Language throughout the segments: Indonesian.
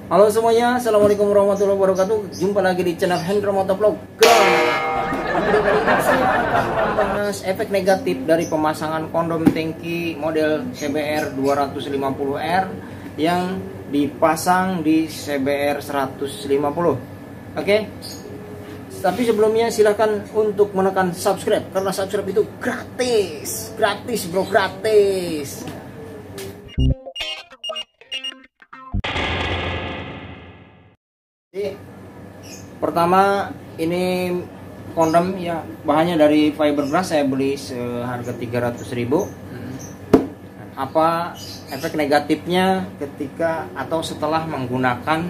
Halo semuanya, assalamualaikum warahmatullahi wabarakatuh. Jumpa lagi di channel Hendro Motovlog. Video kali ini saya akan membahas efek negatif dari pemasangan kondom tangki model CBR 250R yang dipasang di CBR 150. Oke. Tapi sebelumnya silahkan untuk menekan subscribe, karena subscribe itu gratis. Gratis bro, gratis. Jadi, pertama ini kondom ya, bahannya dari fiberglass, saya beli seharga 300.000. Apa efek negatifnya ketika atau setelah menggunakan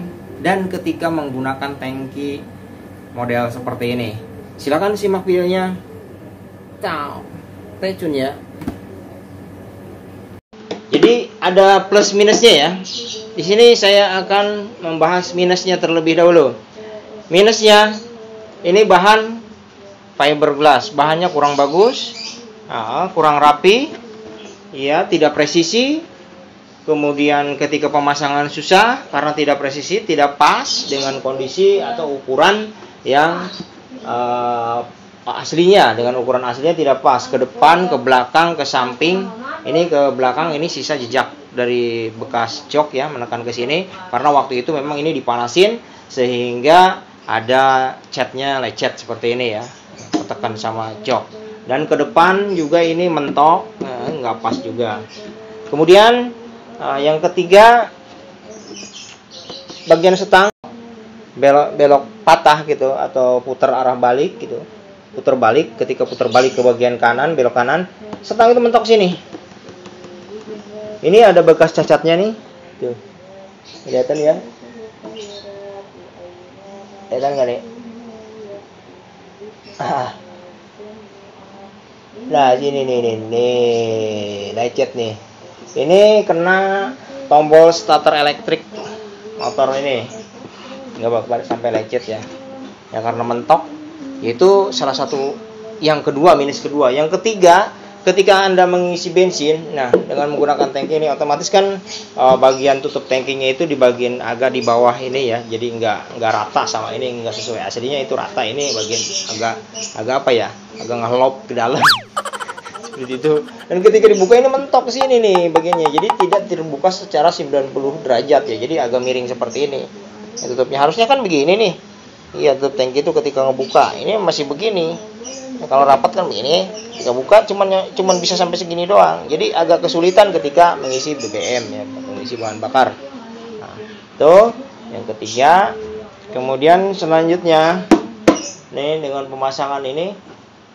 dan ketika menggunakan tangki model seperti ini? Silahkan simak videonya. Ciao. Stay tune ya. Jadi ada plus minusnya ya. Di sini saya akan membahas minusnya terlebih dahulu. Minusnya, ini bahan fiberglass, bahannya kurang bagus, kurang rapi, ya, tidak presisi. Kemudian ketika pemasangan susah karena tidak presisi, tidak pas dengan kondisi atau ukuran yang aslinya, dengan ukuran aslinya tidak pas. Ke depan, ke belakang, ke samping. Ini ke belakang, ini sisa jejak dari bekas jok ya, menekan ke sini karena waktu itu memang ini dipanasin sehingga ada catnya lecet seperti ini ya, ketekan sama jok. Dan ke depan juga ini mentok, nggak pas juga. Kemudian yang ketiga, bagian setang belok patah gitu, atau putar arah balik gitu, putar balik. Ketika putar balik ke bagian kanan, belok kanan, setang itu mentok sini. Ini ada bekas cacatnya nih, tuh, kelihatan ya? Kelihatan nggak nih? Nah, sini nih, lecet nih. Ini kena tombol starter elektrik motor ini, nggak bakal sampai lecet ya. Ya karena mentok. Itu salah satu yang kedua, minus kedua. Yang ketiga, ketika Anda mengisi bensin, nah dengan menggunakan tangki ini otomatis kan bagian tutup tangkinya itu di bagian agak di bawah ini ya, jadi nggak rata sama ini, nggak sesuai aslinya itu rata, ini bagian agak apa ya, agak ngelop ke dalam seperti itu. Dan ketika dibuka ini mentok sini nih bagiannya, jadi tidak terbuka secara 90 derajat ya, jadi agak miring seperti ini. Ya, tutupnya harusnya kan begini nih, iya, tutup tangki itu ketika ngebuka ini masih begini. Nah, kalau rapat kan begini, ketika buka cuman bisa sampai segini doang. Jadi agak kesulitan ketika mengisi BBM ya, mengisi bahan bakar. Nah, itu yang ketiga. Kemudian selanjutnya nih, dengan pemasangan ini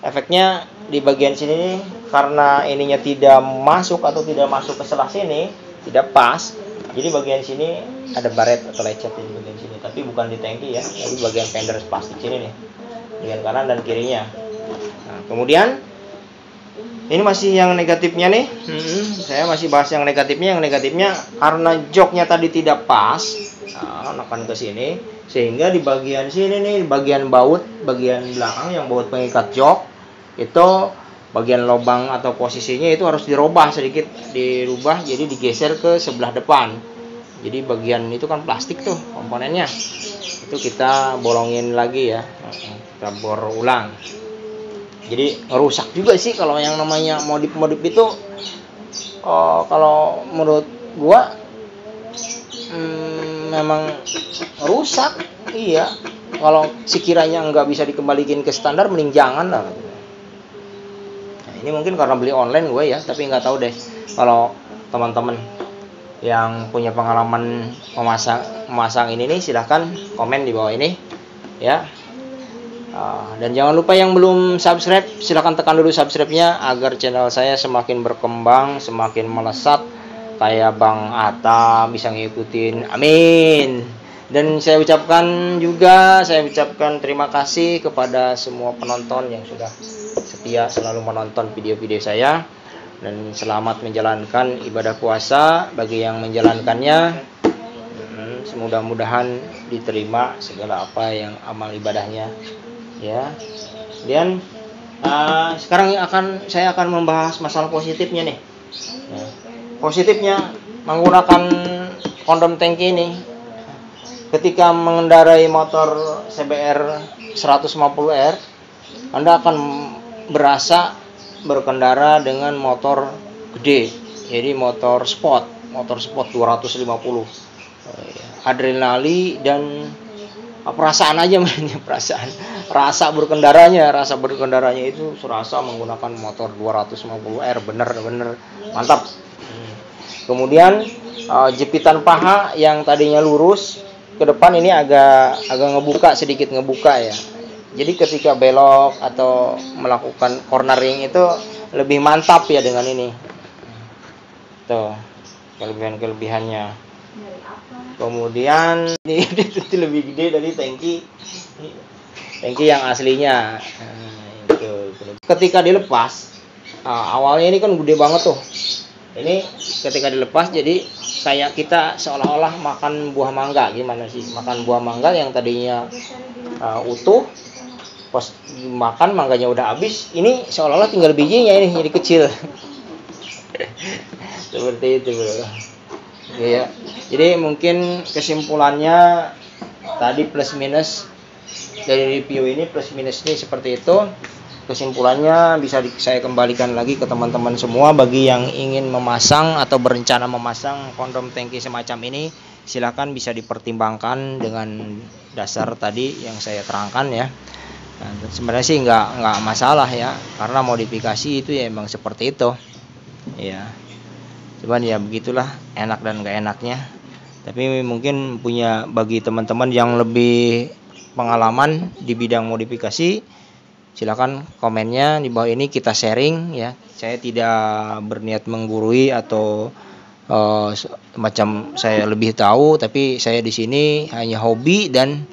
efeknya di bagian sini nih, karena ininya tidak masuk atau tidak masuk ke selah sini, tidak pas. Jadi bagian sini ada baret atau lecet di bagian sini, tapi bukan di tangki ya, tapi bagian fender plastik sini nih, bagian kanan dan kirinya. Nah, kemudian ini masih yang negatifnya nih. Saya masih bahas yang negatifnya. Yang negatifnya karena joknya tadi tidak pas, menekan ke sini, sehingga di bagian sini nih, bagian baut, bagian belakang yang baut pengikat jok itu, bagian lubang atau posisinya itu harus dirubah sedikit, dirubah jadi digeser ke sebelah depan. Jadi bagian itu kan plastik tuh komponennya, itu kita bolongin lagi ya, kita bor ulang. Jadi rusak juga sih kalau yang namanya modif itu. Kalau menurut gua memang rusak. Iya, kalau sekiranya nggak bisa dikembalikan ke standar, mending jangan lah. Nah, ini mungkin karena beli online gue ya, tapi nggak tahu deh kalau teman-teman yang punya pengalaman memasang ini nih, silahkan komen di bawah ini ya. Dan jangan lupa yang belum subscribe, silahkan tekan dulu subscribe-nya agar channel saya semakin berkembang, semakin melesat kayak Bang Atta bisa ngikutin. Amin. Dan saya ucapkan terima kasih kepada semua penonton yang sudah setia selalu menonton video-video saya, dan selamat menjalankan ibadah puasa bagi yang menjalankannya. Semoga-mudahan diterima segala apa yang amal ibadahnya ya. Dan sekarang saya akan membahas masalah positifnya nih ya. Positifnya menggunakan kondom tangki ini, ketika mengendarai motor CBR 150R, Anda akan berasa berkendara dengan motor gede. Jadi motor sport 250. Adrenalin dan perasaan aja mainnya, rasa berkendaranya itu serasa menggunakan motor 250R, bener mantap. Kemudian jepitan paha yang tadinya lurus ke depan ini agak sedikit ngebuka ya. Jadi ketika belok atau melakukan cornering itu lebih mantap ya dengan ini. Tuh, kelebihannya. Kemudian ini itu lebih gede dari tangki yang aslinya. Itu. Ketika dilepas, awalnya ini kan gede banget tuh. Ini ketika dilepas jadi kayak kita seolah-olah makan buah mangga. Gimana sih makan buah mangga yang tadinya utuh, pas makan mangganya udah habis, ini seolah-olah tinggal bijinya ini jadi kecil. Seperti itu, bro. Ya. Jadi mungkin kesimpulannya tadi plus minus dari review ini, plus minus ini seperti itu. Kesimpulannya bisa saya kembalikan lagi ke teman-teman semua. Bagi yang ingin memasang atau berencana memasang kondom tangki semacam ini, silakan bisa dipertimbangkan dengan dasar tadi yang saya terangkan ya. Nah, sebenarnya sih nggak masalah ya, karena modifikasi itu ya emang seperti itu ya. Cuman ya begitulah, enak dan nggak enaknya. Tapi mungkin bagi teman-teman yang lebih pengalaman di bidang modifikasi, silakan komennya di bawah ini, kita sharing ya. Saya tidak berniat menggurui atau macam saya lebih tahu, tapi saya di sini hanya hobi dan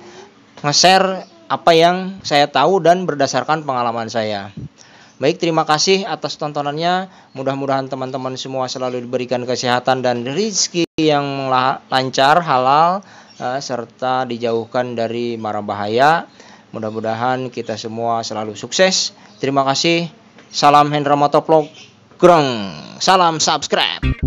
nge-share apa yang saya tahu dan berdasarkan pengalaman saya. Baik, terima kasih atas tontonannya. Mudah-mudahan teman-teman semua selalu diberikan kesehatan dan rezeki yang lancar, halal, serta dijauhkan dari mara bahaya. Mudah-mudahan kita semua selalu sukses. Terima kasih. Salam Hendra Motovlog. Salam subscribe.